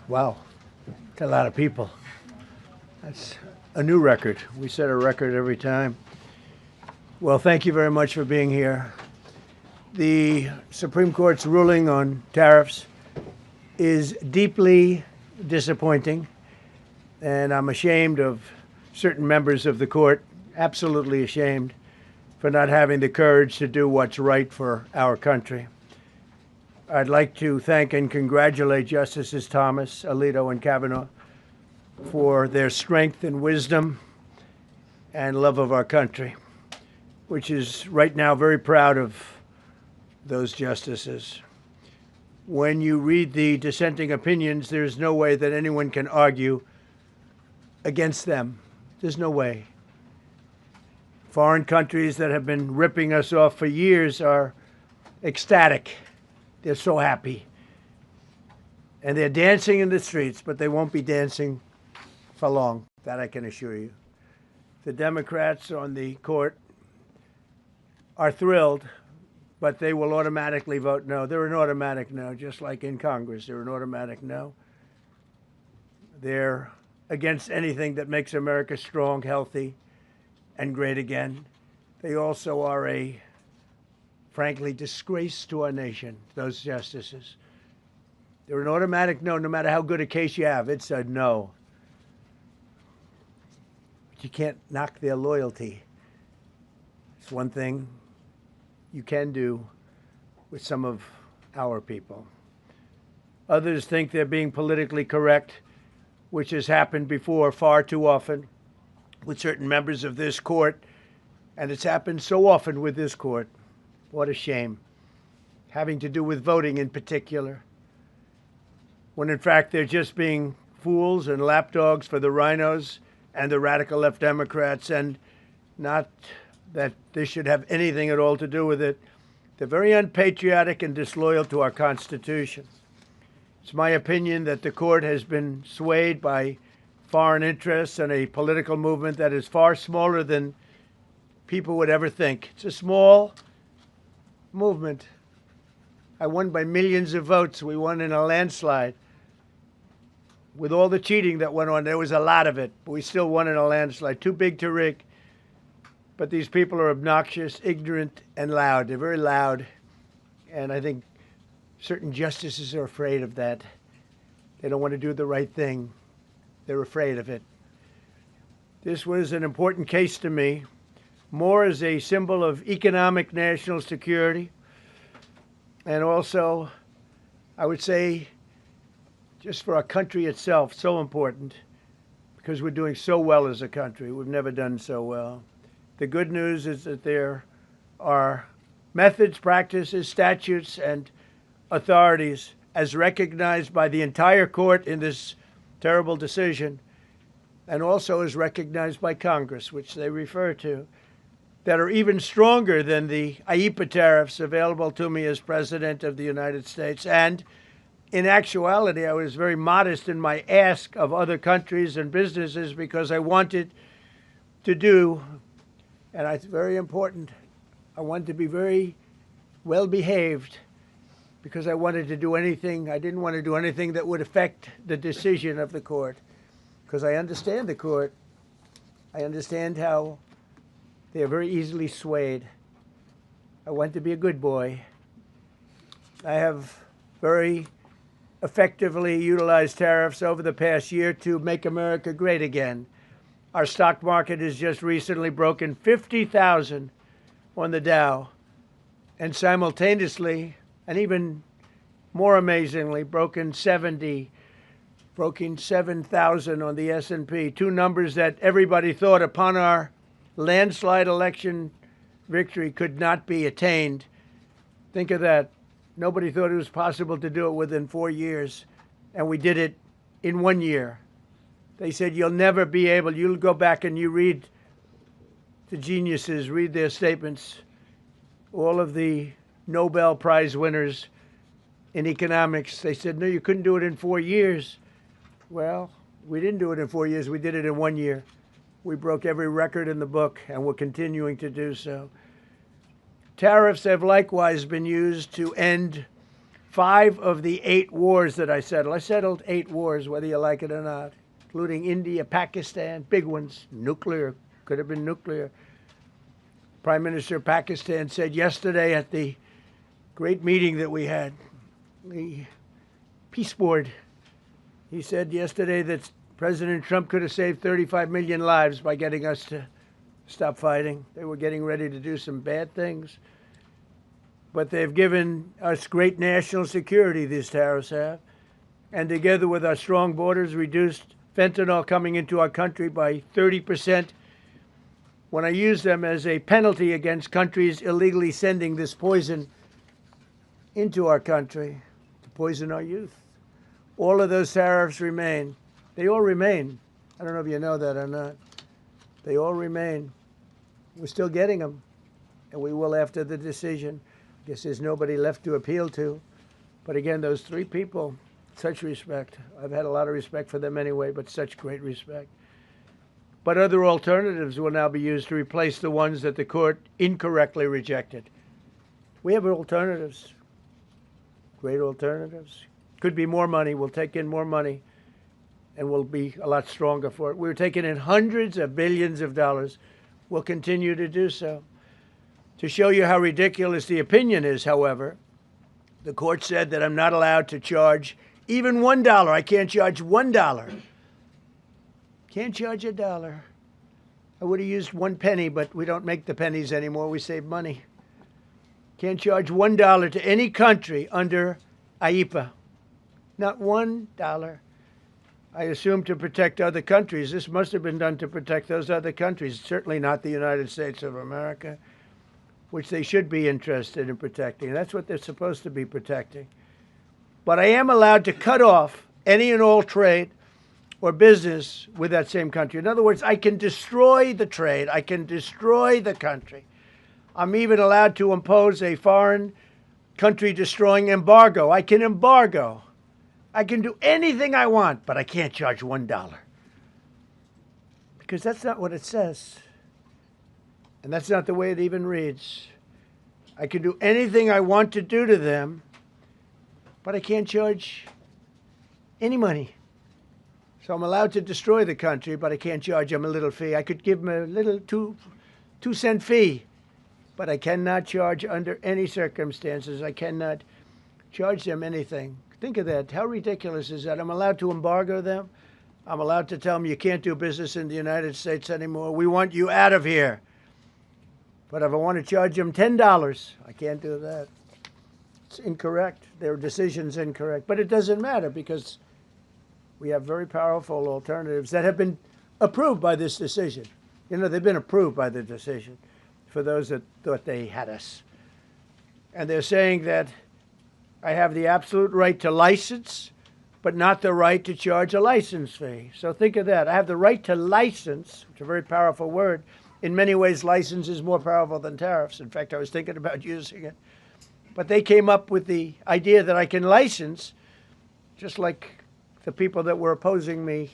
Wow, that's a lot of people. That's a new record. We set a record every time. Well, thank you very much for being here. The Supreme Court's ruling on tariffs is deeply disappointing, and I'm ashamed of certain members of the court, absolutely ashamed, for not having the courage to do what's right for our country. I'd like to thank and congratulate Justices Thomas, Alito, and Kavanaugh for their strength and wisdom and love of our country, which is right now very proud of those justices. When you read the dissenting opinions, there's no way that anyone can argue against them. There's no way. Foreign countries that have been ripping us off for years are ecstatic. They're so happy. And they're dancing in the streets, but they won't be dancing for long. That I can assure you. The Democrats on the court are thrilled, but they will automatically vote no. They're an automatic no, just like in Congress. They're an automatic no. They're against anything that makes America strong, healthy, and great again. They also are a, frankly, disgrace to our nation, those justices. They're an automatic no, no matter how good a case you have. It's a no. But you can't knock their loyalty. It's one thing you can do with some of our people. Others think they're being politically correct, which has happened before far too often with certain members of this court, and it's happened so often with this court. What a shame. Having to do with voting in particular, when in fact they're just being fools and lapdogs for the rhinos and the radical left Democrats, and not that this should have anything at all to do with it. They're very unpatriotic and disloyal to our Constitution. It's my opinion that the court has been swayed by foreign interests and a political movement that is far smaller than people would ever think. It's a small movement. I won by millions of votes. We won in a landslide. With all the cheating that went on, there was a lot of it, but we still won in a landslide. Too big to rig. But these people are obnoxious, ignorant, and loud. They're very loud. And I think certain justices are afraid of that. They don't want to do the right thing. They're afraid of it. This was an important case to me, more as a symbol of economic national security, and also, I would say, just for our country itself, so important, because we're doing so well as a country. We've never done so well. The good news is that there are methods, practices, statutes, and authorities, as recognized by the entire court in this terrible decision, and also as recognized by Congress, which they refer to, that are even stronger than the IEEPA tariffs available to me as President of the United States. And in actuality, I was very modest in my ask of other countries and businesses because I wanted to do, and it's very important, I wanted to be very well behaved because I wanted to do anything, I didn't want to do anything that would affect the decision of the court, because I understand the court. I understand how they are very easily swayed. I want to be a good boy. I have very effectively utilized tariffs over the past year to make America great again. Our stock market has just recently broken 50,000 on the Dow, and simultaneously, and even more amazingly, broken 7,000 on the S&P, two numbers that everybody thought upon our landslide election victory could not be attained. Think of that. Nobody thought it was possible to do it within 4 years, and we did it in 1 year. They said, you'll never be able, you'll go back and you read the geniuses, read their statements, all of the Nobel Prize winners in economics. They said, no, you couldn't do it in 4 years. Well, we didn't do it in 4 years. We did it in 1 year. We broke every record in the book, and we're continuing to do so. Tariffs have likewise been used to end 5 of the 8 wars that I settled 8 wars, whether you like it or not, including India, Pakistan, big ones, nuclear, could have been nuclear. Prime Minister of Pakistan said yesterday at the great meeting that we had, the Peace Board, he said yesterday that President Trump could have saved 35 million lives by getting us to stop fighting. They were getting ready to do some bad things. But they've given us great national security, these tariffs have. And together with our strong borders, reduced fentanyl coming into our country by 30%. When I use them as a penalty against countries illegally sending this poison into our country to poison our youth. All of those tariffs remain. They all remain. I don't know if you know that or not. They all remain. We're still getting them, and we will after the decision. I guess there's nobody left to appeal to. But again, those 3 people, such respect. I've had a lot of respect for them anyway, but such great respect. But other alternatives will now be used to replace the ones that the court incorrectly rejected. We have alternatives, great alternatives. Could be more money. We'll take in more money, and we'll be a lot stronger for it. We're taking in hundreds of billions of dollars. We'll continue to do so. To show you how ridiculous the opinion is, however, the court said that I'm not allowed to charge even $1. I can't charge $1. Can't charge $1. I would have used 1 penny, but we don't make the pennies anymore. We save money. Can't charge $1 to any country under IEPA. Not $1. I assume to protect other countries. This must have been done to protect those other countries, certainly not the United States of America, which they should be interested in protecting. That's what they're supposed to be protecting. But I am allowed to cut off any and all trade or business with that same country. In other words, I can destroy the trade. I can destroy the country. I'm even allowed to impose a foreign country destroying embargo. I can embargo. I can do anything I want, but I can't charge $1. Because that's not what it says. And that's not the way it even reads. I can do anything I want to do to them, but I can't charge any money. So I'm allowed to destroy the country, but I can't charge them a little fee. I could give them a little two-cent fee, but I cannot charge under any circumstances. I cannot charge them anything. Think of that. How ridiculous is that? I'm allowed to embargo them. I'm allowed to tell them you can't do business in the United States anymore. We want you out of here. But if I want to charge them $10, I can't do that. It's incorrect. Their decision's incorrect. But it doesn't matter because we have very powerful alternatives that have been approved by this decision. You know, they've been approved by the decision for those that thought they had us. And they're saying that I have the absolute right to license, but not the right to charge a license fee. So think of that. I have the right to license, which is a very powerful word. In many ways, license is more powerful than tariffs. In fact, I was thinking about using it. But they came up with the idea that I can license, just like the people that were opposing me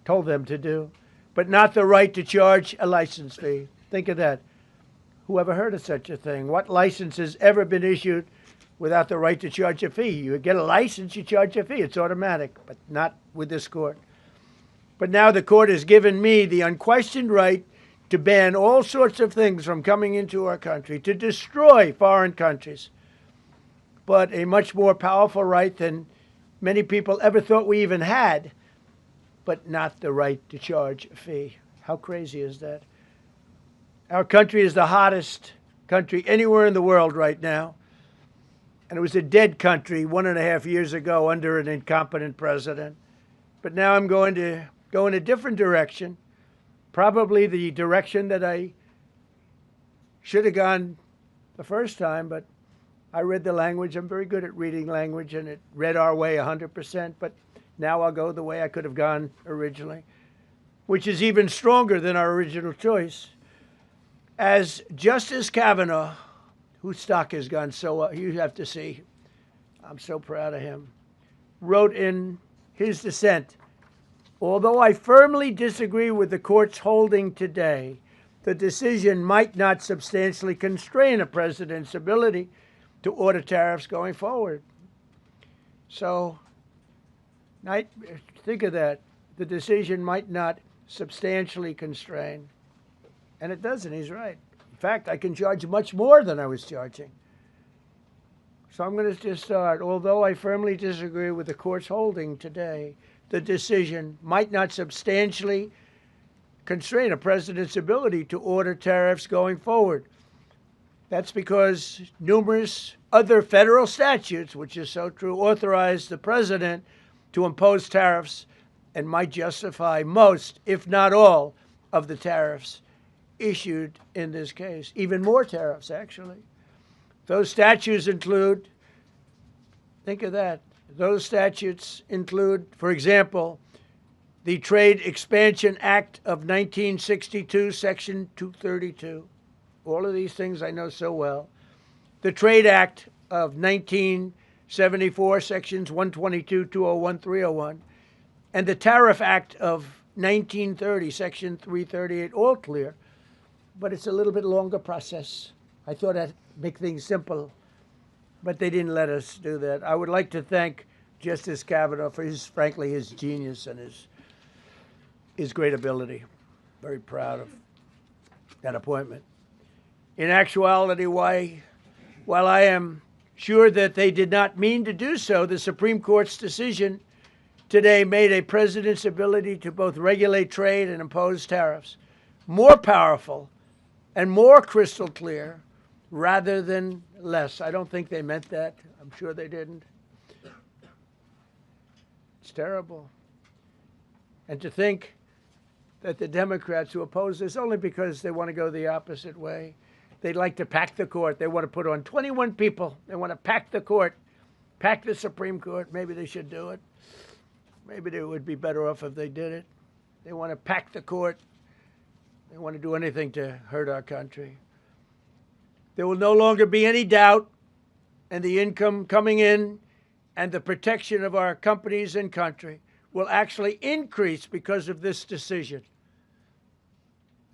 told them to do, but not the right to charge a license fee. Think of that. Who ever heard of such a thing? What license has ever been issued without the right to charge a fee? You get a license, you charge a fee. It's automatic, but not with this court. But now the court has given me the unquestioned right to ban all sorts of things from coming into our country, to destroy foreign countries, but a much more powerful right than many people ever thought we even had, but not the right to charge a fee. How crazy is that? Our country is the hottest country anywhere in the world right now, and it was a dead country 1.5 years ago under an incompetent president. But now I'm going to go in a different direction. Probably the direction that I should have gone the first time, but I read the language. I'm very good at reading language, and it read our way 100%, but now I'll go the way I could have gone originally, which is even stronger than our original choice. As Justice Kavanaugh, whose stock has gone so up, you have to see, I'm so proud of him, wrote in his dissent, although I firmly disagree with the court's holding today, the decision might not substantially constrain a president's ability to order tariffs going forward. So think of that. The decision might not substantially constrain. And it doesn't. He's right. In fact, I can charge much more than I was charging. So I'm going to just start. Although I firmly disagree with the court's holding today, the decision might not substantially constrain a president's ability to order tariffs going forward. That's because numerous other federal statutes, which is so true, authorize the president to impose tariffs and might justify most, if not all, of the tariffs issued in this case. Even more tariffs, actually. Those statutes include, think of that, those statutes include, for example, the Trade Expansion Act of 1962, Section 232. All of these things I know so well. The Trade Act of 1974, Sections 122, 201, 301. And the Tariff Act of 1930, Section 338, all clear. But it's a little bit longer process. I thought I'd make things simple, but they didn't let us do that. I would like to thank Justice Kavanaugh for frankly, his genius and his great ability. Very proud of that appointment. In actuality, while I am sure that they did not mean to do so, the Supreme Court's decision today made a president's ability to both regulate trade and impose tariffs more powerful and more crystal clear rather than less. I don't think they meant that. I'm sure they didn't. It's terrible. And to think that the Democrats who oppose this only because they want to go the opposite way, they'd like to pack the court. They want to put on 21 people. They want to pack the court, pack the Supreme Court. Maybe they should do it. Maybe they would be better off if they did it. They want to pack the court. They want to do anything to hurt our country. There will no longer be any doubt, and the income coming in and the protection of our companies and country will actually increase because of this decision.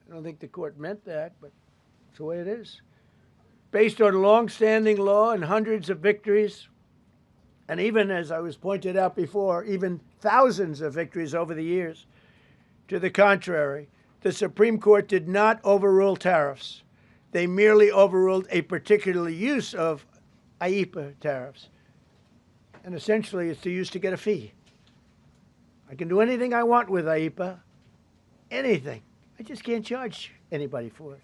I don't think the court meant that, but it's the way it is. Based on long-standing law and hundreds of victories, and even, as I was pointed out before, even thousands of victories over the years, to the contrary, the Supreme Court did not overrule tariffs. They merely overruled a particular use of IEEPA tariffs. And essentially, it's used to get a fee. I can do anything I want with IEEPA, anything. I just can't charge anybody for it.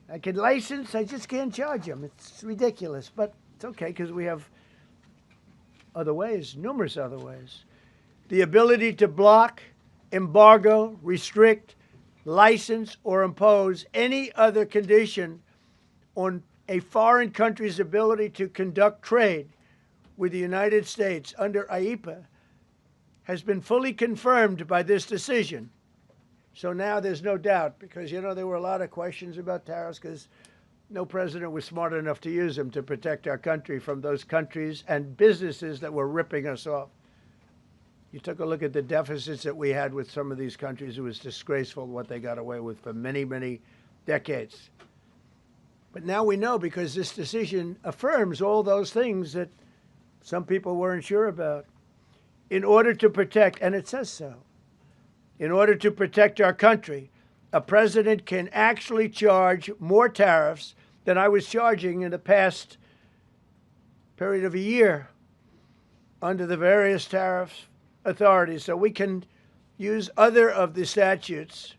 I can license, I just can't charge them. It's ridiculous, but it's okay because we have other ways, numerous other ways. The ability to block, embargo, restrict, license, or impose any other condition on a foreign country's ability to conduct trade with the United States under IEEPA has been fully confirmed by this decision. So now there's no doubt, because, you know, there were a lot of questions about tariffs because no president was smart enough to use them to protect our country from those countries and businesses that were ripping us off. You took a look at the deficits that we had with some of these countries. It was disgraceful what they got away with for many, many decades. But now we know, because this decision affirms all those things that some people weren't sure about. In order to protect, and it says so, in order to protect our country, a president can actually charge more tariffs than I was charging in the past period of a year under the various tariff authorities. So we can use other of the statutes,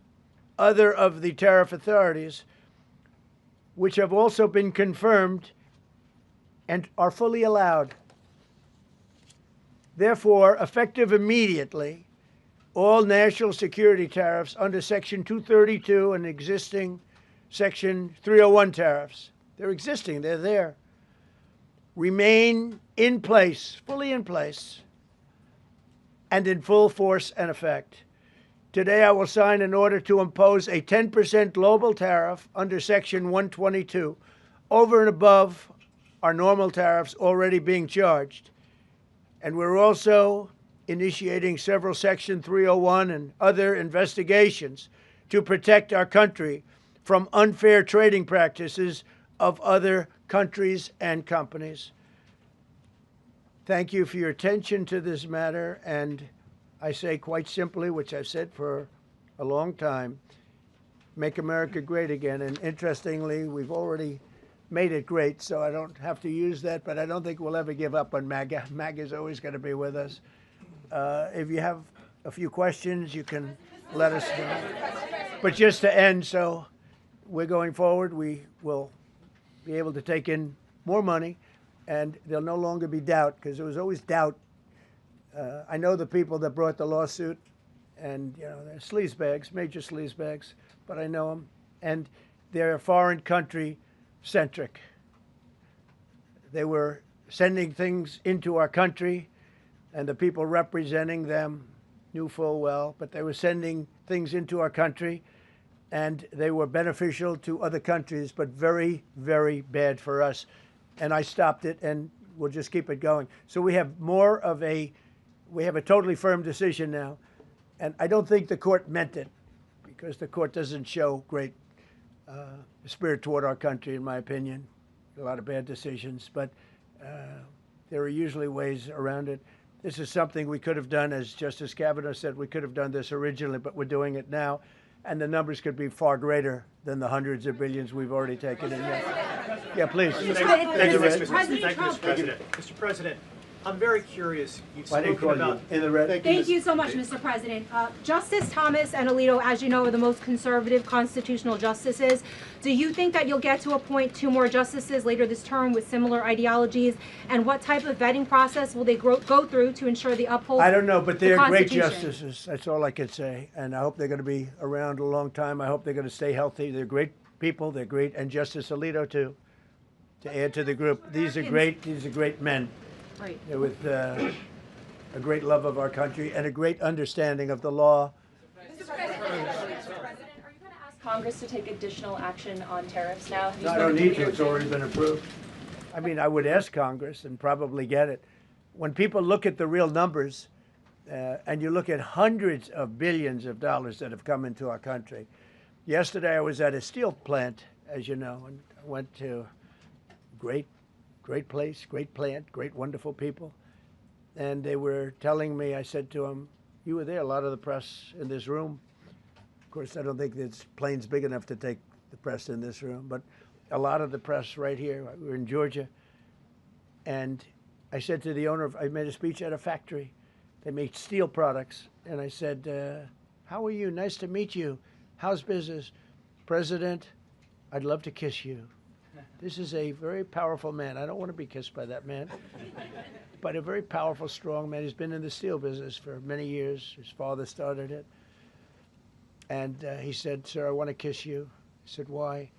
other of the tariff authorities, which have also been confirmed and are fully allowed. Therefore, effective immediately, all national security tariffs under Section 232 and existing Section 301 tariffs, they're existing, they're there, remain in place, fully in place, and in full force and effect. Today, I will sign an order to impose a 10% global tariff under Section 122 over and above our normal tariffs already being charged. And we're also initiating several Section 301 and other investigations to protect our country from unfair trading practices of other countries and companies. thank you for your attention to this matter. And I say quite simply, which I've said for a long time, make America great again. And interestingly, we've already made it great, so I don't have to use that, but I don't think we'll ever give up on MAGA. MAGA is always going to be with us. If you have a few questions, you can let us know. But just to end, so we're going forward, we will be able to take in more money, and there'll no longer be doubt, because there was always doubt. I know the people that brought the lawsuit, and they're sleazebags, major sleazebags, but I know them, and they're foreign country centric. They were sending things into our country, and the people representing them knew full well, but they were sending things into our country, and they were beneficial to other countries, but very, very bad for us. And I stopped it, and we'll just keep it going. So we have we have a totally firm decision now, and I don't think the court meant it, because the court doesn't show great spirit toward our country, in my opinion. A lot of bad decisions, but there are usually ways around it. This is something we could have done, as Justice Kavanaugh said, we could have done this originally, but we're doing it now. And the numbers could be far greater than the hundreds of billions we've already taken in. Yeah, please. Thank you, Mr. President. Mr. President, I'm very curious. You've spoken about in the red. Thank you so much, Mr. President. Justice Thomas and Alito, as you know, are the most conservative constitutional justices. Do you think that you'll get to appoint 2 more justices later this term with similar ideologies? And what type of vetting process will they go through to ensure they uphold I don't know, but they're great Constitution? justices. That's all I can say. And I hope they're going to be around a long time. I hope they're going to stay healthy. They're great people. They're great. And Justice Alito, too, to add to the group. These are great men. Right. With a great love of our country and a great understanding of the law. Mr. President, are you going to ask Congress to take additional action on tariffs now? No, I don't need to. It's already been approved. I mean, I would ask Congress and probably get it. When people look at the real numbers, and you look at hundreds of billions of dollars that have come into our country. Yesterday, I was at a steel plant, as you know, and I went to great place, great plant, great, wonderful people. And they were telling me, I said to them, you were there, a lot of the press in this room. Of course, I don't think this plane's big enough to take the press in this room, but a lot of the press right here. We were in Georgia. And I said to the owner, I made a speech at a factory. They make steel products. And I said, how are you? Nice to meet you. How's business? President, I'd love to kiss you. This is a very powerful man. I don't want to be kissed by that man, but a very powerful, strong man. He's been in the steel business for many years. His father started it. And he said, sir, I want to kiss you. I said, why?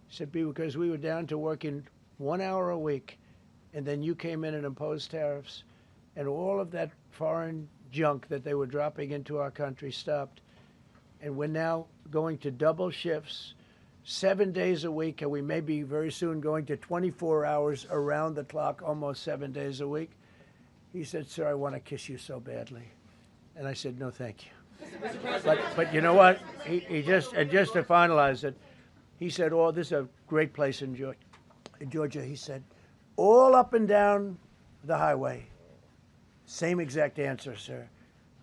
He said, because we were down to working 1 hour a week, and then you came in and imposed tariffs, and all of that foreign junk that they were dropping into our country stopped. And we're now going to double shifts, 7 days a week, and we may be very soon going to 24 hours around the clock, almost 7 days a week. He said, sir, I want to kiss you so badly. And I said, no, thank you. But you know what? He just to finalize it, he said, oh, this is a great place in Georgia. He said, all up and down the highway, same exact answer, sir.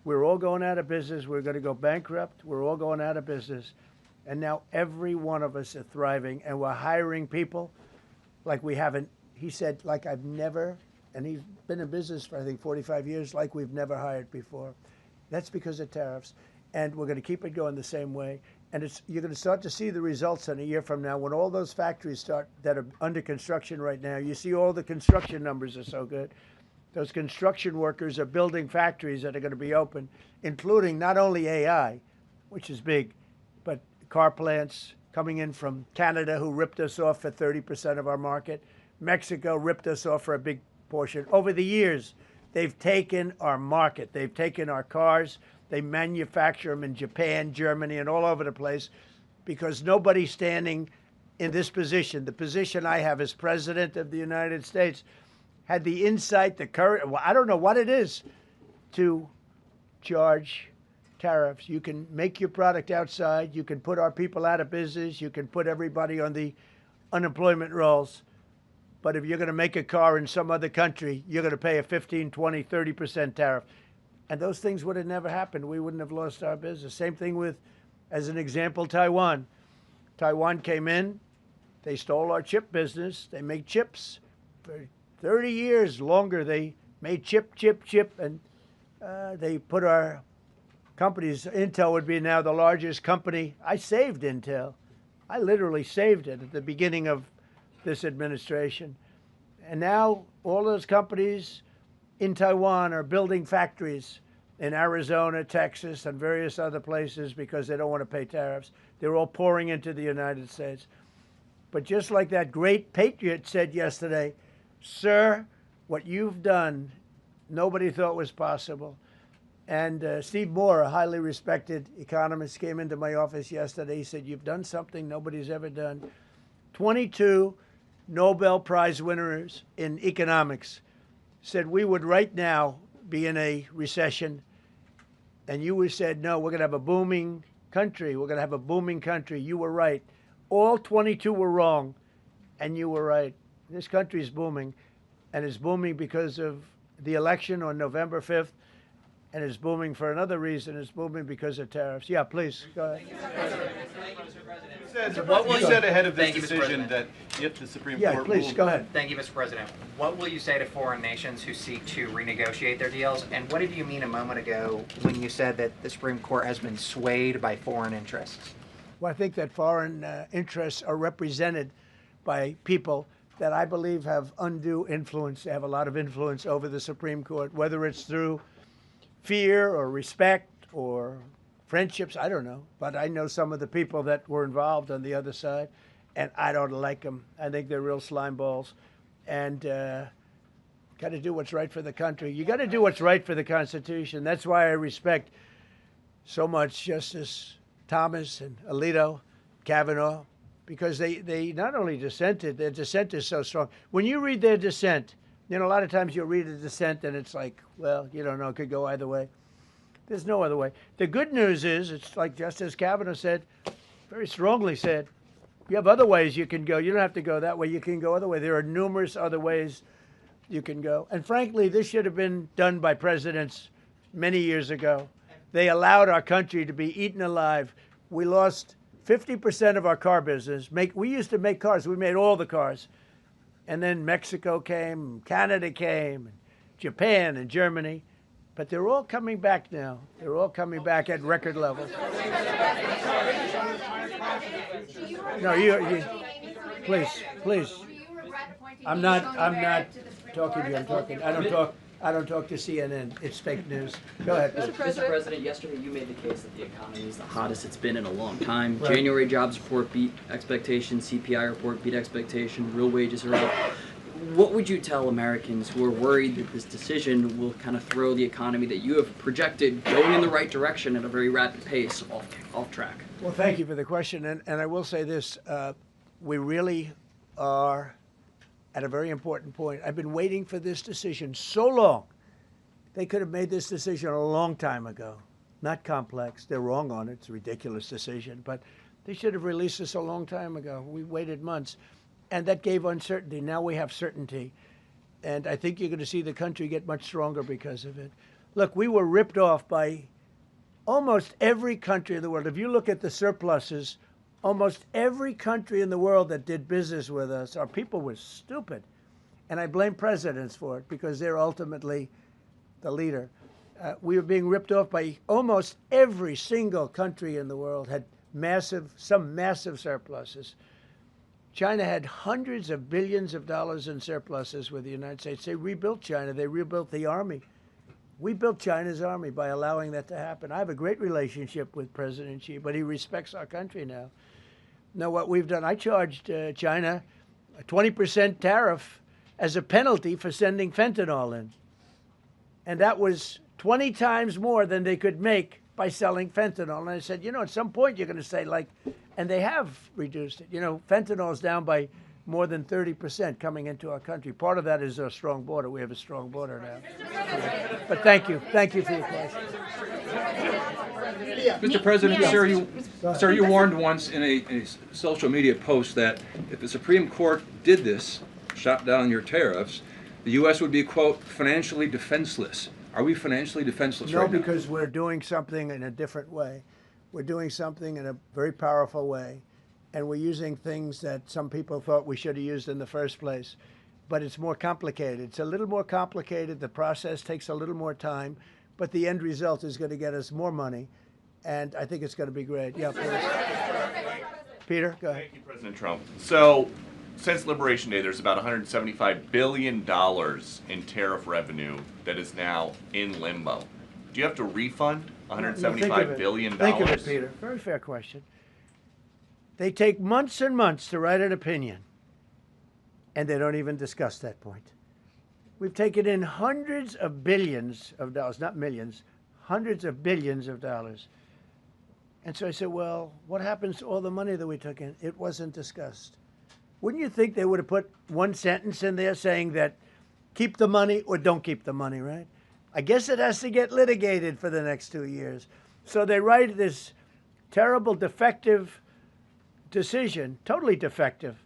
We're all going out of business. We're going to go bankrupt. We're all going out of business. And now every one of us are thriving, and we're hiring people like we haven't. He said, like I've never, and he's been in business for, I think, 45 years, like we've never hired before. That's because of tariffs. And we're going to keep it going the same way. And you're going to start to see the results in a year from now when all those factories start that are under construction right now. You see all the construction numbers are so good. Those construction workers are building factories that are going to be open, including not only AI, which is big, but car plants coming in from Canada, who ripped us off for 30% of our market. Mexico ripped us off for a big portion. Over the years, they've taken our market. They've taken our cars. They manufacture them in Japan, Germany, and all over the place because nobody's standing in this position. The position I have as President of the United States had the insight, the courage, well, I don't know what it is, to charge tariffs. You can make your product outside. You can put our people out of business. You can put everybody on the unemployment rolls. but if you're going to make a car in some other country, you're going to pay a 15, 20, 30% tariff. And those things would have never happened. We wouldn't have lost our business. Same thing with, as an example, Taiwan. Taiwan came in, they stole our chip business. They make chips. For 30 years longer, they made chip, and they put our companies. Intel would be now the largest company. I saved Intel. I literally saved it at the beginning of this administration. And now all those companies in Taiwan are building factories in Arizona, Texas, and various other places because they don't want to pay tariffs. They're all pouring into the United States. But just like that great patriot said yesterday, sir, what you've done, nobody thought was possible. And Steve Moore, a highly respected economist, came into my office yesterday. He said, you've done something nobody's ever done. 22 Nobel Prize winners in economics said we would right now be in a recession. And you said, no, we're going to have a booming country. We're going to have a booming country. You were right. All 22 were wrong, and you were right. This country is booming, and it's booming because of the election on November 5th. And it's booming for another reason. It's booming because of tariffs. Yeah, please, go ahead. What will you say ahead of this decision that if the Supreme Court Yeah, please, go ahead. Thank you, Mr. President. What will you say to foreign nations who seek to renegotiate their deals? And what did you mean a moment ago when you said that the Supreme Court has been swayed by foreign interests? Well, I think that foreign interests are represented by people that I believe have undue influence. They have a lot of influence over the Supreme Court, whether it's through fear or respect or friendships, I don't know. But I know some of the people that were involved on the other side, and I don't like them. I think they're real slime balls. And got to do what's right for the country. You got to do what's right for the Constitution. That's why I respect so much Justice Thomas and Alito, Kavanaugh, because they not only dissented, their dissent is so strong. When you read their dissent, you know, a lot of times you'll read a dissent and it's like, well, you don't know, it could go either way. There's no other way. The good news is, it's like Justice Kavanaugh said, very strongly said, you have other ways you can go. You don't have to go that way. You can go other way. There are numerous other ways you can go. And frankly, this should have been done by presidents many years ago. They allowed our country to be eaten alive. We lost 50% of our car business. We used to make cars. We made all the cars. And then Mexico came, Canada came, and Japan and Germany. But they're all coming back now. They're all coming back at record levels. No, you please. I'm not talking to you. I don't talk to CNN. It's fake news. Go ahead. Mr. President, yesterday you made the case that the economy is the hottest it's been in a long time. Right. January jobs report beat expectations, CPI report beat expectation, real wages are up. What would you tell Americans who are worried that this decision will kind of throw the economy that you have projected going in the right direction at a very rapid pace off track? Well, thank you for the question. And I will say this, we really are at a very important point. I've been waiting for this decision so long. They could have made this decision a long time ago. Not complex. They're wrong on it. It's a ridiculous decision. But they should have released this a long time ago. We waited months. And that gave uncertainty. Now we have certainty. And I think you're going to see the country get much stronger because of it. Look, we were ripped off by almost every country in the world. If you look at the surpluses, almost every country in the world that did business with us, our people were stupid. And I blame presidents for it because they're ultimately the leader. We were being ripped off by almost every single country in the world, had some massive surpluses. China had hundreds of billions of dollars in surpluses with the United States. They rebuilt China. They rebuilt the army. We built China's army by allowing that to happen. I have a great relationship with President Xi, but he respects our country now. Now, what we've done, I charged China a 20% tariff as a penalty for sending fentanyl in. And that was 20 times more than they could make by selling fentanyl. And I said, you know, at some point you're going to say, like, and they have reduced it. You know, fentanyl is down by more than 30% coming into our country. Part of that is our strong border. We have a strong border now. But thank you. Thank you for your question. Mr. President, sir, you warned once in a social media post that if the Supreme Court did this, shot down your tariffs, the U.S. would be, quote, financially defenseless. Are we financially defenseless right now? No, because we're doing something in a different way. We're doing something in a very powerful way, and we're using things that some people thought we should have used in the first place. But it's more complicated. It's a little more complicated. The process takes a little more time, but the end result is going to get us more money, and I think it's going to be great. Yeah, please. Peter, go ahead. Thank you, President Trump. So, since Liberation Day, there's about $175 billion in tariff revenue that is now in limbo. Do you have to refund $175 billion? Think of it, Peter. Very fair question. They take months and months to write an opinion, and they don't even discuss that point. We've taken in hundreds of billions of dollars, not millions, hundreds of billions of dollars. And so I said, well, what happens to all the money that we took in? It wasn't discussed. Wouldn't you think they would have put one sentence in there saying that keep the money or don't keep the money, right? I guess it has to get litigated for the next 2 years. So they write this terrible, defective decision, totally defective.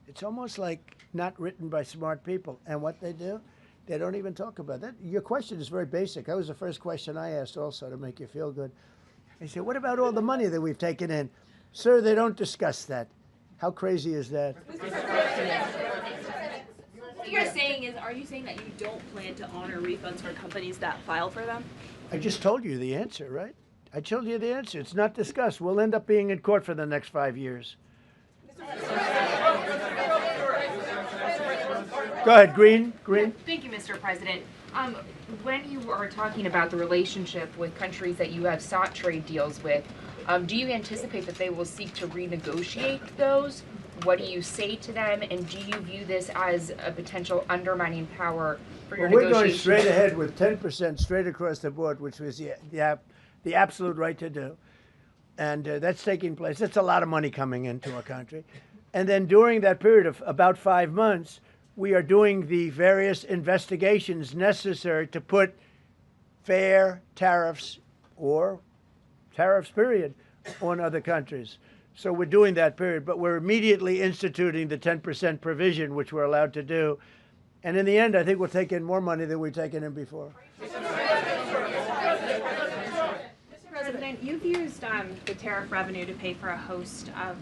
It's almost like not written by smart people. And what they do, they don't even talk about that. Your question is very basic. That was the first question I asked also to make you feel good. I said, what about all the money that we've taken in? Sir, they don't discuss that. How crazy is that? What you're saying is, are you saying that you don't plan to honor refunds for companies that file for them? I just told you the answer, right? I told you the answer. It's not discussed. We'll end up being in court for the next 5 years. Go ahead, Green. Thank you, Mr. President. When you are talking about the relationship with countries that you have sought trade deals with, do you anticipate that they will seek to renegotiate those? What do you say to them? And do you view this as a potential undermining power for your we're negotiations? going straight ahead with 10% straight across the board, which was the absolute right to do. And that's taking place. That's a lot of money coming into our country. And then during that period of about 5 months, we are doing the various investigations necessary to put fair tariffs or tariffs, period, on other countries. So we're doing that period, but we're immediately instituting the 10% provision, which we're allowed to do. And in the end, I think we'll take in more money than we've taken in before. Mr. President, you've used the tariff revenue to pay for a host of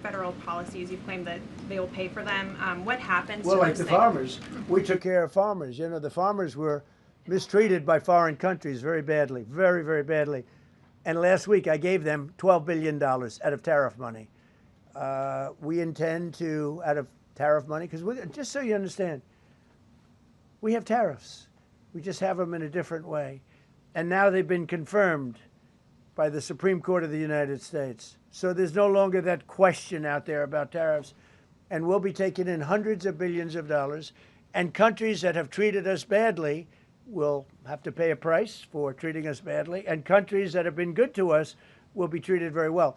federal policies. You claim that they will pay for them. What happens Well, to like those the things? farmers. We took care of farmers. You know, the farmers were mistreated by foreign countries very badly, very, very badly. And last week I gave them $12 billion out of tariff money. We intend to, out of tariff money, because just so you understand, we have tariffs. We just have them in a different way. And now they've been confirmed by the Supreme Court of the United States. So there's no longer that question out there about tariffs. And we'll be taking in hundreds of billions of dollars. And countries that have treated us badly will have to pay a price for treating us badly. And countries that have been good to us will be treated very well.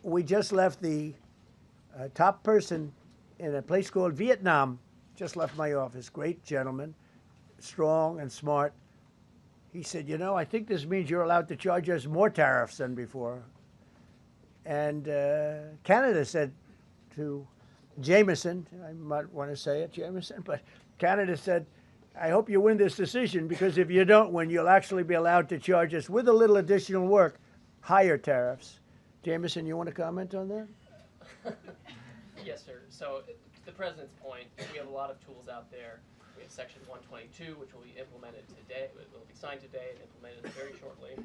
We just left the top person in a place called Vietnam, just left my office. Great gentleman, strong and smart. He said, you know, I think this means you're allowed to charge us more tariffs than before. And Canada said to Jameson, I might want to say it, Jameson, but Canada said, I hope you win this decision, because if you don't win, you'll actually be allowed to charge us, with a little additional work, higher tariffs. Jameson, you want to comment on that? Yes, sir. So, to the President's point, we have a lot of tools out there. We have Section 122, which will be implemented today. It will be signed today and implemented very shortly.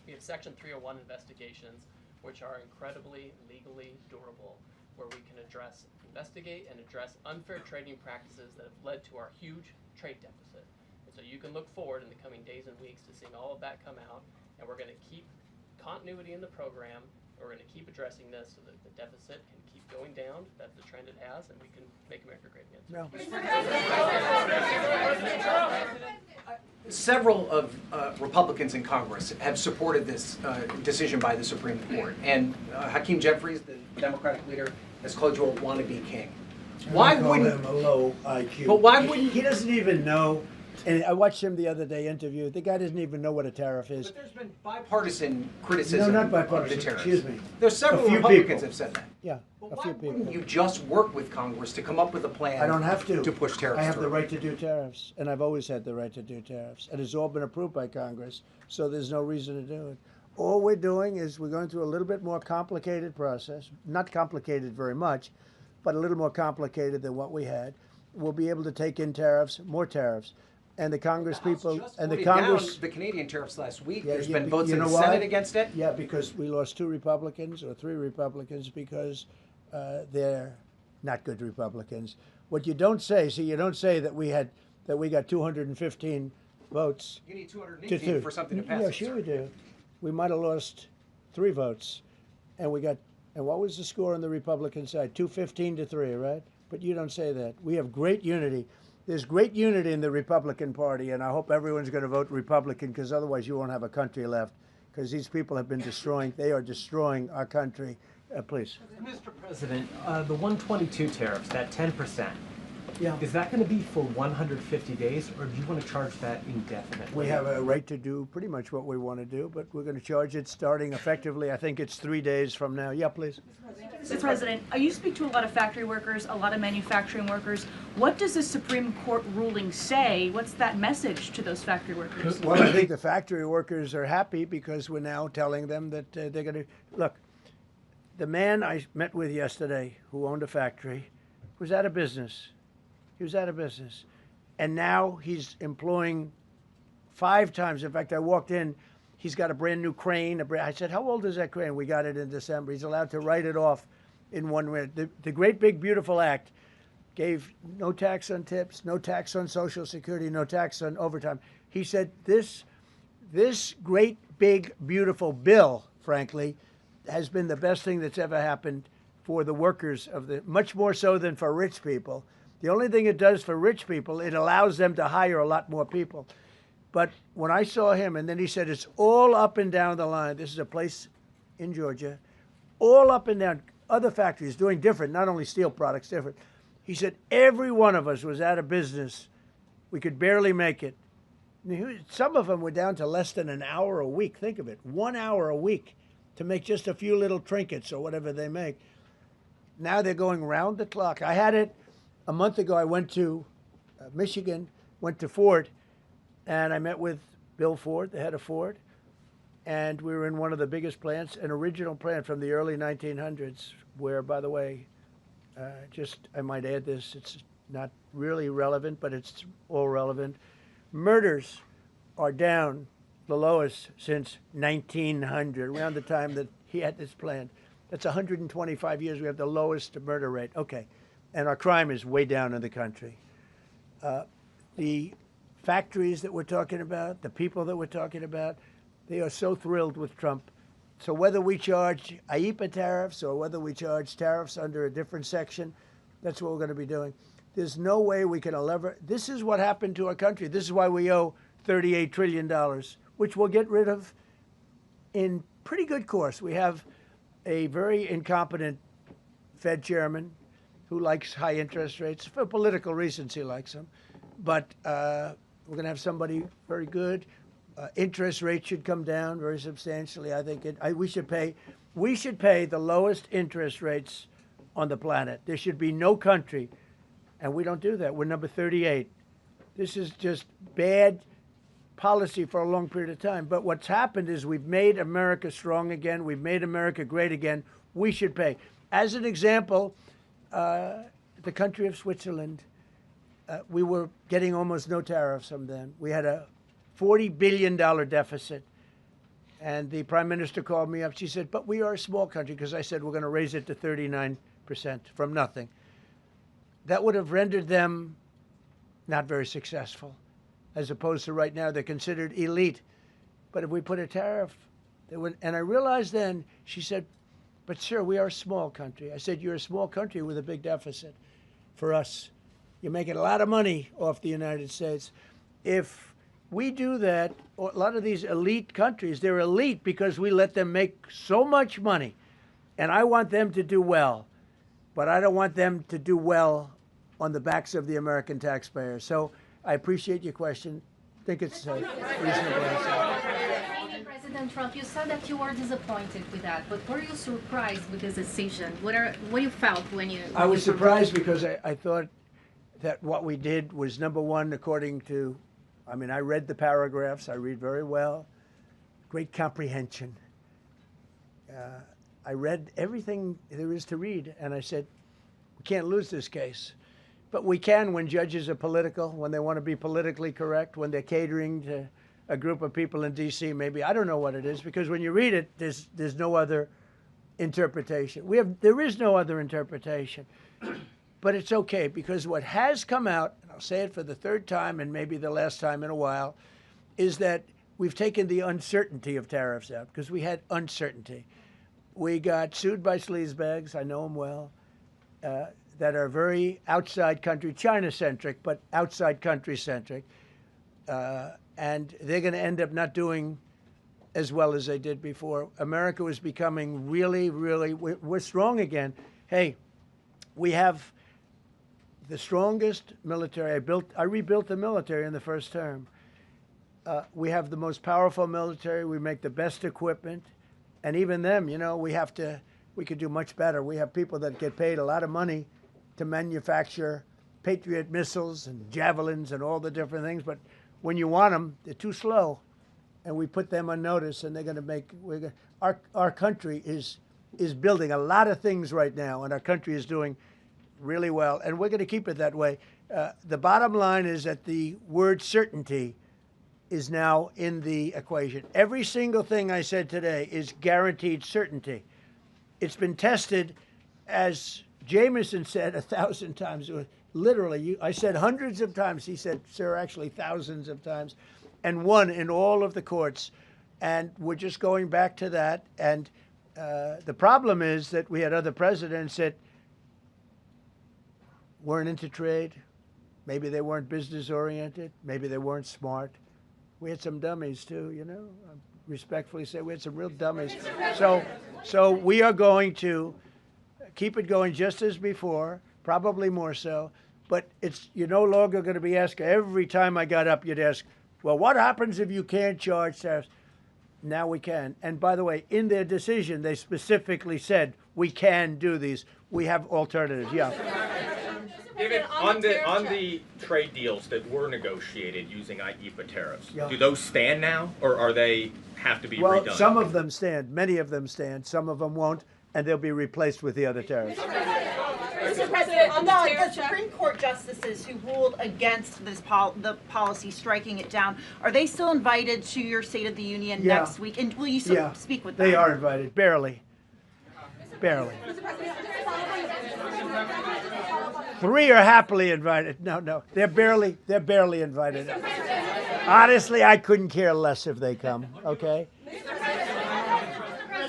We have Section 301 investigations, which are incredibly legally durable, where we can investigate and address unfair trading practices that have led to our huge trade deficit. And so you can look forward in the coming days and weeks to seeing all of that come out, and we're going to keep continuity in the program. We're going to keep addressing this so that the deficit can keep going down. That's the trend it has, and we can make America great again. No. Several of Republicans in Congress have supported this decision by the Supreme Court, and Hakeem Jeffries, the Democratic leader, has called you a wannabe king. Why wouldn't him a low IQ? But why wouldn't he doesn't even know And I watched him the other day interview. The guy doesn't even know what a tariff is. But there's been bipartisan criticism No, not bipartisan. of the tariffs. Excuse me. There's several A few Republicans people. have said that. Yeah, But a why few people. wouldn't you just work with Congress to come up with a plan? I don't have to. To push tariffs I have the through? right to do tariffs, and I've always had the right to do tariffs. And it's all been approved by Congress, so there's no reason to do it. All we're doing is we're going through a little bit more complicated process, not complicated very much, but a little more complicated than what we had. We'll be able to take in tariffs, more tariffs. And the Congress people, and the Voted Congress. down the Canadian tariffs last week. Yeah, There's yeah, been votes you in know the why? Senate against it. Yeah, because we lost 2 Republicans or 3 Republicans because they're not good Republicans. What you don't say, you don't say that we got 215 votes. You need to 218 for something to pass. Yeah, sure we do. We might have lost 3 votes, and what was the score on the Republican side? 215 to 3, right? But you don't say that. We have great unity. There's great unity in the Republican Party, and I hope everyone's going to vote Republican, because otherwise you won't have a country left, because these people have been they are destroying our country. Please. Mr. President, the 122 tariffs, that 10%, Yeah. is that going to be for 150 days, or do you want to charge that indefinitely? We have a right to do pretty much what we want to do, but we're going to charge it starting effectively, I think it's 3 days from now. Yeah, please. Mr. President, you speak to a lot of factory workers, a lot of manufacturing workers. What does the Supreme Court ruling say? What's that message to those factory workers? Well, I think the factory workers are happy because we're now telling them that they're going to look. The man I met with yesterday, who owned a factory, was out of business. He was out of business, and now he's employing 5 times. In fact, I walked in. He's got a brand new crane. I said, "How old is that crane?" We got it in December. He's allowed to write it off in 1 minute. The Great Big Beautiful Act gave no tax on tips, no tax on Social Security, no tax on overtime. He said this great big beautiful bill, frankly, has been the best thing that's ever happened for the workers much more so than for rich people. The only thing it does for rich people, it allows them to hire a lot more people. But when I saw him, and then he said, it's all up and down the line. This is a place in Georgia, all up and down. Other factories doing different, not only steel products, different. He said, every one of us was out of business. We could barely make it. Some of them were down to less than an hour a week. Think of it, 1 hour a week to make just a few little trinkets or whatever they make. Now they're going round the clock. I had it a month ago. I went to Michigan, went to Ford, and I met with Bill Ford, the head of Ford, and we were in one of the biggest plants, an original plant from the early 1900s, where, by the way, I might add this, it's not really relevant, but it's all relevant. Murders are down the lowest since 1900, around the time that he had this plant. That's 125 years. We have the lowest murder rate. Okay. And our crime is way down in the country. The factories that we're talking about, the people that we're talking about, they are so thrilled with Trump. So whether we charge IEEPA tariffs or whether we charge tariffs under a different section, that's what we're going to be doing. There's no way we can this is what happened to our country. This is why we owe $38 trillion, which we'll get rid of in pretty good course. We have a very incompetent Fed chairman who likes high interest rates. For political reasons, he likes them. But we're going to have somebody very good. Interest rates should come down very substantially. I think we should pay the lowest interest rates on the planet. There should be no country, and we don't do that. We're number 38. This is just bad policy for a long period of time. But what's happened is we've made America strong again. We've made America great again. We should pay. As an example, the country of Switzerland, we were getting almost no tariffs from them. We had a $40 billion deficit. And the prime minister called me up. She said, but we are a small country, because I said we're going to raise it to 39% from nothing. That would have rendered them not very successful, as opposed to right now they're considered elite. But if we put a tariff, they would, and I realized then, she said, but sir, we are a small country. I said, you're a small country with a big deficit. For us, you're making a lot of money off the United States. If we do that, a lot of these elite countries, they're elite because we let them make so much money. And I want them to do well, but I don't want them to do well on the backs of the American taxpayer. So I appreciate your question. I think it's a reasonable answer. President Trump, you said that you were disappointed with that, but were you surprised with this decision? What you felt when you? I was surprised because I thought that what we did was, number one, according to, I mean, I read the paragraphs. I read very well. Great comprehension. I read everything there is to read, and I said, we can't lose this case. But we can when judges are political, when they want to be politically correct, when they're catering to a group of people in D.C. Maybe I don't know what it is, because when you read it, there's no other interpretation. There is no other interpretation, but it's okay, because what has come out, and I'll say it for the third time and maybe the last time in a while, is that we've taken the uncertainty of tariffs out, because we had uncertainty. We got sued by sleazebags, I know them well, that are very outside country, China-centric, but outside country-centric. And they're going to end up not doing as well as they did before. America was becoming really, really, we're strong again. Hey, we have the strongest military. I rebuilt the military in the first term. We have the most powerful military. We make the best equipment. And even them, you know, we could do much better. We have people that get paid a lot of money to manufacture Patriot missiles and javelins and all the different things. But when you want them, they're too slow. And we put them on notice, and they're going to make, our country is building a lot of things right now, and our country is doing really well. And we're going to keep it that way. The bottom line is that the word certainty is now in the equation. Every single thing I said today is guaranteed certainty. It's been tested, as Jameson said 1,000 times. Literally, I said hundreds of times. He said, sir, actually thousands of times, and won in all of the courts. And we're just going back to that. And the problem is that we had other presidents that weren't into trade. Maybe they weren't business oriented. Maybe they weren't smart. We had some dummies too, you know. I respectfully say we had some real dummies. So we are going to keep it going just as before, probably more so. But you're no longer going to be asked, every time I got up, you'd ask, well, what happens if you can't charge tariffs? Now we can. And by the way, in their decision, they specifically said, we can do these. We have alternatives, yeah. David, on the trade deals that were negotiated using IEEPA tariffs, do those stand now, or are they have to be redone? Well, some of them stand. Many of them stand. Some of them won't, and they'll be replaced with the other tariffs. Mr. President, on the Supreme Court justices who ruled against this the policy, striking it down, are they still invited to your State of the Union next week? And will you speak with them? They are invited, barely. Barely. 3 are happily invited. No, they're barely invited. Honestly, I couldn't care less if they come. Okay.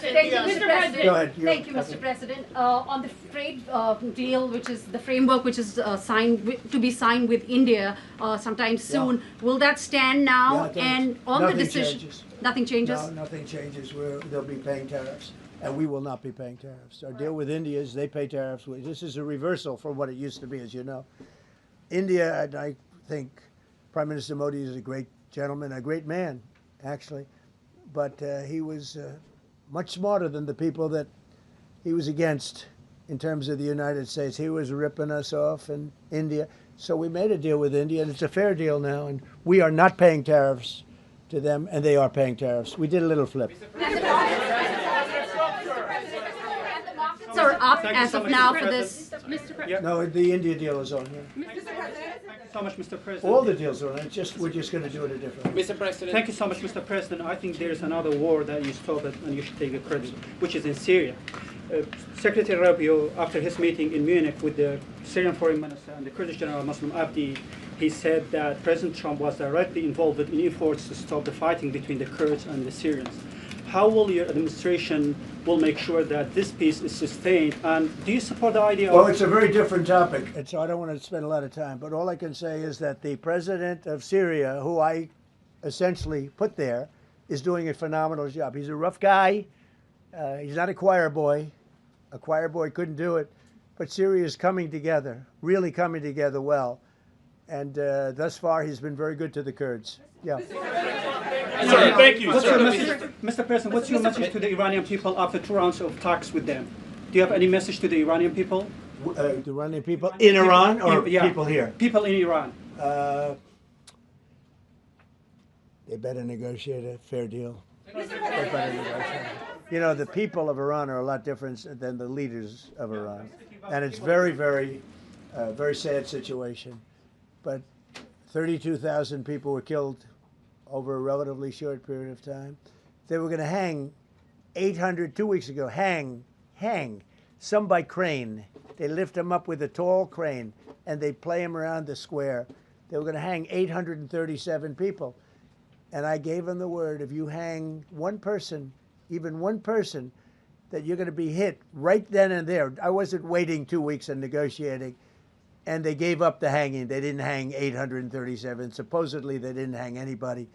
Thank you, Mr. President. Go ahead. Thank you, Mr. President. On the trade deal, which is the framework which is to be signed with India sometime soon, will that stand now? And on the decision, nothing changes. No, nothing changes. They'll be paying tariffs, and we will not be paying tariffs. Our deal with India is they pay tariffs. This is a reversal from what it used to be, as you know. India, and I think Prime Minister Modi is a great gentleman, a great man, actually, but he was much smarter than the people that he was against in terms of the United States. He was ripping us off in India. So we made a deal with India, and it's a fair deal now, and we are not paying tariffs to them, and they are paying tariffs. We did a little flip. Are up as of now for this. No, the India deal is on here. Thank you so much, Mr. President. All the deals are on it. We're just going to do it a different way. Mr. President. Thank you so much, Mr. President. I think there is another war that you stopped and you should take the credit, which is in Syria. Secretary Rubio, after his meeting in Munich with the Syrian Foreign Minister and the Kurdish General Muslim Abdi, he said that President Trump was directly involved in efforts to stop the fighting between the Kurds and the Syrians. How will your administration make sure that this peace is sustained? And do you support the idea of... Well, it's a very different topic, and so I don't want to spend a lot of time. But all I can say is that the president of Syria, who I essentially put there, is doing a phenomenal job. He's a rough guy. He's not a choir boy. A choir boy couldn't do it. But Syria is coming together, really coming together well. And thus far, he's been very good to the Kurds. Yeah. Thank you. Mr. President, what's your message to the Iranian people after 2 rounds of talks with them? Do you have any message to the Iranian people? The Iranian people in Iran or people here? People in Iran. They better negotiate a fair deal. They better negotiate. You know, the people of Iran are a lot different than the leaders of Iran. And it's very, very sad situation. But 32,000 people were killed over a relatively short period of time. They were going to hang 800, 2 weeks ago, hang, some by crane. They lift them up with a tall crane, and they play them around the square. They were going to hang 837 people. And I gave them the word, if you hang one person, even one person, that you're going to be hit right then and there. I wasn't waiting 2 weeks and negotiating. And they gave up the hanging. They didn't hang 837. Supposedly, they didn't hang anybody.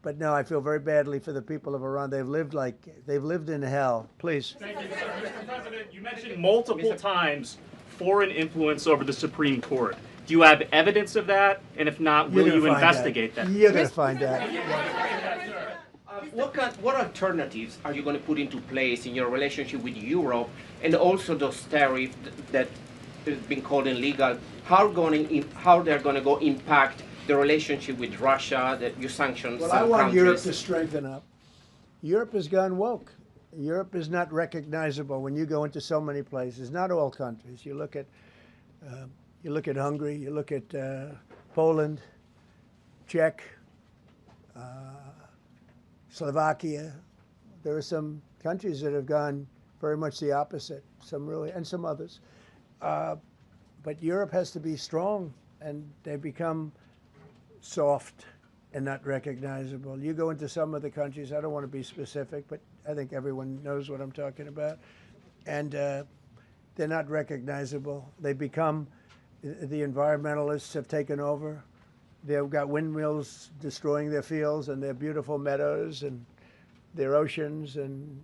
But no, I feel very badly for the people of Iran. They've lived in hell. Please. Thank you, Mr. President, you mentioned multiple times foreign influence over the Supreme Court. Do you have evidence of that? And if not, will you investigate that? You're going to find out. What alternatives are you going to put into place in your relationship with Europe, and also those tariffs that have been called illegal? How they're going to go impact the relationship with Russia, that you sanction Well, some I want countries? Europe to strengthen up. Europe has gone woke. Europe is not recognizable when you go into so many places. Not all countries. You look at Hungary. You look at Poland, Czech, Slovakia. There are some countries that have gone very much the opposite. Some really, and some others. But Europe has to be strong, and they become soft and not recognizable. You go into some of the countries, I don't want to be specific, but I think everyone knows what I'm talking about, and they're not recognizable. They become, the environmentalists have taken over. They've got windmills destroying their fields and their beautiful meadows and their oceans, and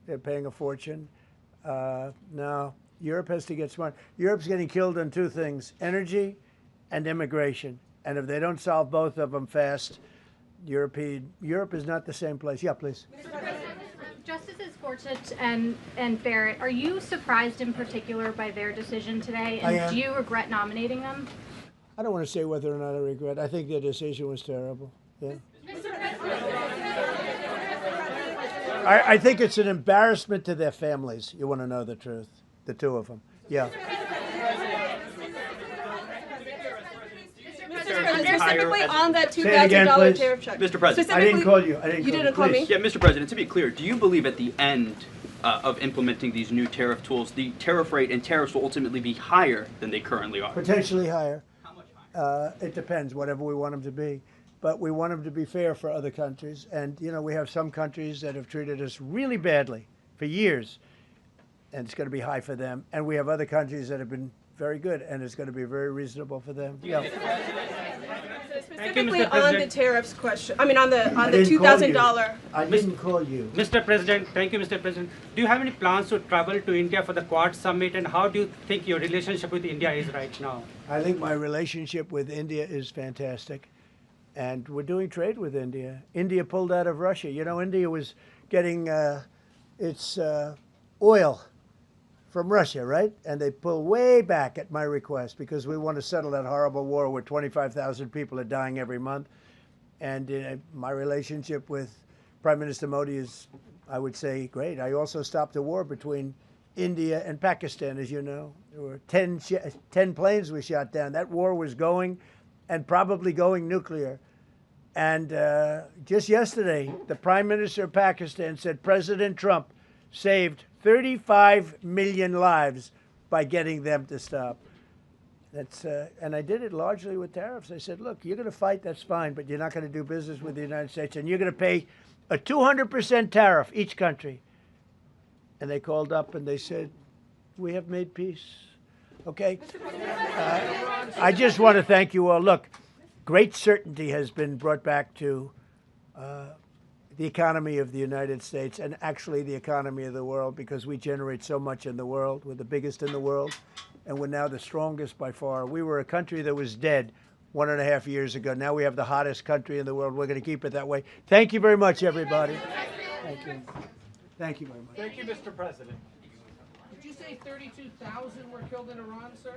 they're paying a fortune. Now, Europe has to get smart. Europe's getting killed on two things, energy and immigration. And if they don't solve both of them fast, Europe is not the same place. Yeah, please. Justices Gorsuch and Barrett, are you surprised in particular by their decision today? I And am. do you regret nominating them? I don't want to say whether or not I regret. I think their decision was terrible. Yeah. I think it's an embarrassment to their families. You want to know the truth? The two of them. Yeah. Specifically on that Say it again, $2,000 please. tariff check. Mr. President. I didn't call you. You didn't call me? Yeah, Mr. President, to be clear, do you believe at the end of implementing these new tariff tools, the tariff rate and tariffs will ultimately be higher than they currently are? Potentially higher. How much higher? It depends, whatever we want them to be. But we want them to be fair for other countries. And, you know, we have some countries that have treated us really badly for years, and it's going to be high for them. And we have other countries that have been very good, and it's going to be very reasonable for them. Yeah. Specifically on the tariffs question, I mean on the $2,000. I didn't call you. Mr. President, thank you, Mr. President. Do you have any plans to travel to India for the Quad Summit, and how do you think your relationship with India is right now? I think my relationship with India is fantastic, and we're doing trade with India. India pulled out of Russia. You know, India was getting its oil from Russia, right? And they pull way back at my request because we want to settle that horrible war where 25,000 people are dying every month. And my relationship with Prime Minister Modi is, I would say, great. I also stopped a war between India and Pakistan, as you know. There were 10 planes we shot down. That war was going, and probably going nuclear. And just yesterday, the Prime Minister of Pakistan said President Trump saved 35 million lives by getting them to stop. That's and I did it largely with tariffs. I said, look, you're going to fight, that's fine, but you're not going to do business with the United States, and you're going to pay a 200% tariff, each country. And they called up and they said, we have made peace. Okay? I just want to thank you all. Look, great certainty has been brought back to the economy of the United States, and actually the economy of the world, because we generate so much in the world. We're the biggest in the world, and we're now the strongest by far. We were a country that was dead. 1.5 years ago. Now we have the hottest country in the world. We're going to keep it that way. Thank you very much, everybody. Thank you. Thank you very much. Thank you, Mr. President. Did you say 32,000 were killed in Iran, sir?